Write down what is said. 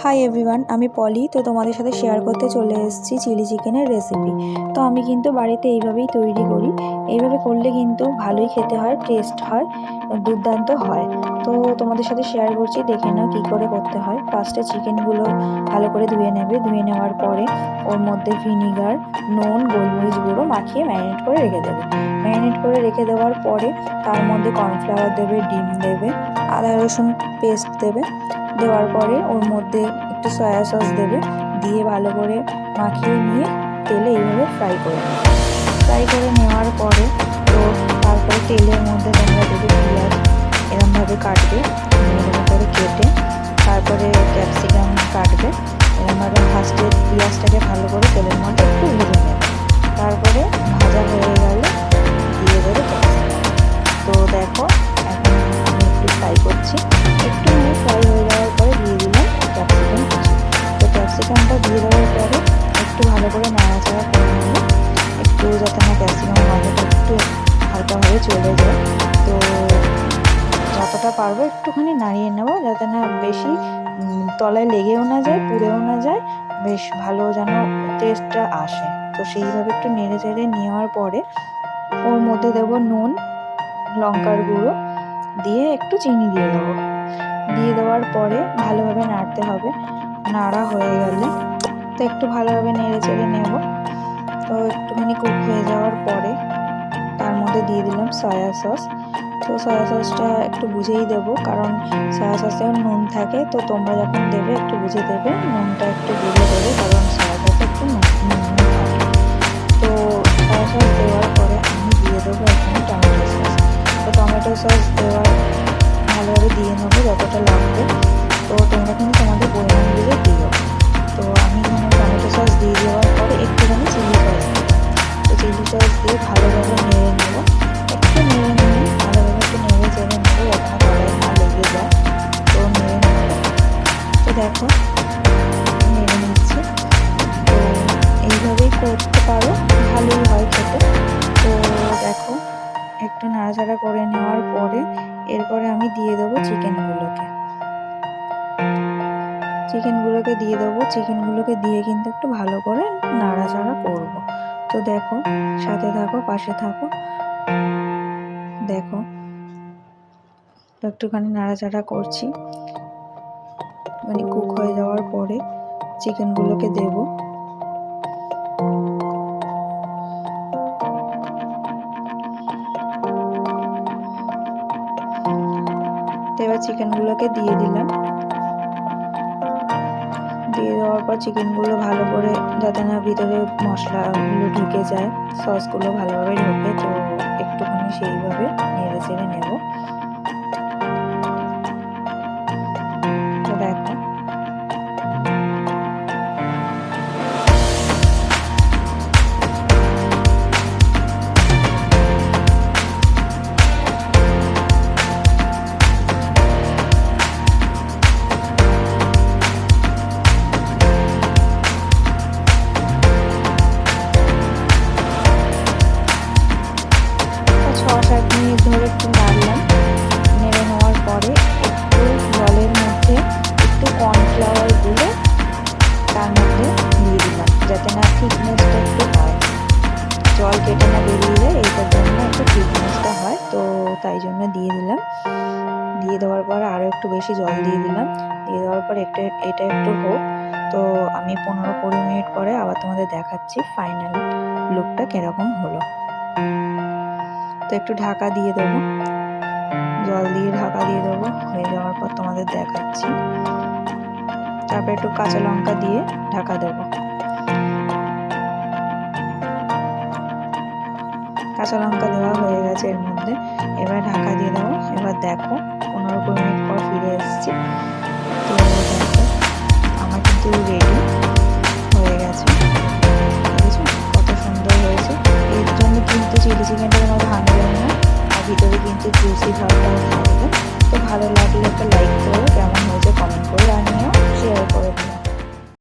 Hi everyone, আমি পলি। তো তোমাদের সাথে শেয়ার করতে চলে এসেছি চিলি চিকেনের রেসিপি। তো আমি কিন্তু বাড়িতে এইভাবেই তৈরি করি। এইভাবে করলে কিন্তু ভালোই খেতে হয়, টেস্ট হয়, দুর্দান্ত হয়। তো তোমাদের সাথে শেয়ার করছি, দেখে নাও কী করে করতে হয়। ফার্স্টে চিকেনগুলো ভালো করে ধুয়ে নেবে। ধুয়ে নেওয়ার পরে ওর মধ্যে ভিনিগার, নুন, গোলমরিচ গুঁড়ো মাখিয়ে ম্যারিনেট করে রেখে দেবে। ম্যারিনেট করে রেখে দেওয়ার পরে তার মধ্যে কর্নফ্লাওয়ার দেবে, ডিম দেবে, আদা রসুন পেস্ট দেবে। দেওয়ার পরে ওর মধ্যে একটু সয়া সস দেবে, দিয়ে ভালো করে মাখিয়ে নিয়ে তেলে এইভাবে ফ্রাই করে নেবে। ফ্রাই করে নেওয়ার পরে তো তারপরে তেলের মধ্যে তোমরা দেবে পেঁয়াজ, এরমভাবে কাটবে, এরকম করে কেটে তারপরে ক্যাপসিকাম কাটবে। এরমভাবে ফার্স্টে পেঁয়াজটাকে ভালো করে তেলের মধ্যে একটু ভেজে নেবে। তারপরে ভাজা হয়ে গেলে দিয়ে দেবে ক্যাপসিকাম। তো দেখো এখন আমি একটু ফ্রাই করছি। একটু ফ্রাই হয়ে যাওয়ার পরে দিয়ে দিলাম ক্যাপসিকাম কুচি। তো ক্যাপসিকামটা দিয়ে দেওয়ার পরে একটু ভালো করে নাড়াচাড়া করে নেব, একটু যাতে না ক্যাপসিকামের গন্ধটা একটু হালকাভাবে চলে যায়। তো যতটা পারবো একটুখানি নাড়িয়ে নেব, যাতে না বেশি তলায় লেগেও না যায়, পুড়েও না যায়, বেশ ভালো যেন টেস্টটা আসে। তো সেইভাবে একটু নেড়ে চেড়ে নেওয়ার পরে ওর মধ্যে দেবো নুন, লঙ্কার গুঁড়ো দিয়ে একটু চিনি দিয়ে দেবো। দিয়ে দেওয়ার পরে ভালোভাবে নাড়তে হবে। নাড়া হয়ে গেলে তো একটু ভালোভাবে নেড়ে চেড়ে নেব। তো একটুখানি কুক হয়ে যাওয়ার পরে তার মধ্যে দিয়ে দিলাম সয়া সস। তো সয়া সসটা একটু বুঝেই দেবো, কারণ সয়া সসেও নুন থাকে। তো তোমরা যখন দেবে একটু বুঝে দেবে, নুনটা একটু বুঝে দেবে, কারণ সয়া সসে একটু নুন থাকে। তো সয়া সস দেওয়ার পরে আমি দিয়ে দেবো এখানে টমেটো সস। তো টমেটো সস দেওয়ার ভালোভাবে দিয়ে নেবো যতটা লাগবে। তো তোমরা কিন্তু তোমাদের পরিমাণ বুঝে দিও। তো আমি এখানে টমেটো সস দিয়ে দেওয়ার পরে একটুখানি চিলি সস দিই। তো চিলি সস দিয়ে ভালোভাবে নেড়ে নেবো। একটু নেড়ে নিয়ে ভালোভাবে একটু নেড়ে চেড়ে নেবো, যাতে না তলায় না লেগে যায়। তো নেড়ে নেবো। তো দেখো নেড়ে নিচ্ছি। তো এইভাবেই করতে পারো, ভালোই হয় খেতে। তো দেখো একটু নাড়াচাড়া করে নেওয়ার পরে এরপরে আমি দিয়ে দেবো চিকেনগুলোকে দিয়ে দেবো। চিকেনগুলোকে দিয়ে কিন্তু একটু ভালো করে নাড়াচাড়া করব। তো দেখো, সাথে থাকো, পাশে থাকো। দেখো একটুখানি নাড়াচাড়া করছি। মানে কুক হয়ে যাওয়ার পরে চিকেনগুলোকে দেবো। এবার চিকেনগুলোকে দিয়ে দিলাম। দিয়ে দেওয়ার পর চিকেনগুলো ভালো করে, যাতে না ভিতরে মশলাগুলো ঢুকে যায়, সসগুলো ভালোভাবে ঢোকে, তো একটুখানি সেইভাবে নেড়ে চেড়ে নেব। তো দেখো ধরে একটু নাড়লাম। নেড়ে নেওয়ার পরে একটু জলের মধ্যে একটু কর্নফ্লাওয়ার গুলে তার মধ্যে দিয়ে দিলাম, যাতে না থিকনেসটা একটু হয়, জল কেটে না বেরিয়ে যায়, এইটার জন্য একটু থিকনেসটা হয়। তো তাই জন্য দিয়ে দিলাম। দিয়ে দেওয়ার পরে আরও একটু বেশি জল দিয়ে দিলাম। দিয়ে দেওয়ার পর এটা একটু হোক। তো আমি 15-20 মিনিট পরে আবার তোমাদের দেখাচ্ছি ফাইনাল লুকটা কীরকম হলো। তো একটু ঢাকা দিয়ে দেবো, জল দিয়ে ঢাকা দিয়ে দেবো। হয়ে যাওয়ার পর তোমাদের দেখাচ্ছি। তারপর একটু কাঁচা লঙ্কা দিয়ে ঢাকা দেবো। কাঁচা লঙ্কা দেওয়া হয়ে গেছে এর মধ্যে। এবার ঢাকা দিয়ে দেবো। এবার দেখো 15-20 মিনিট পর ফিরে এসেছি। তো দেখো আমার কিন্তু রেডি হয়ে গেছে। বুঝেছো কত সুন্দর হয়েছে। এর জন্য কিন্তু চিলি চিকেনটা তোমার ভাঙবে না, আর ভিতরে কিন্তু জুসি ভাবটাও থাকবে। তো ভালো লাগে।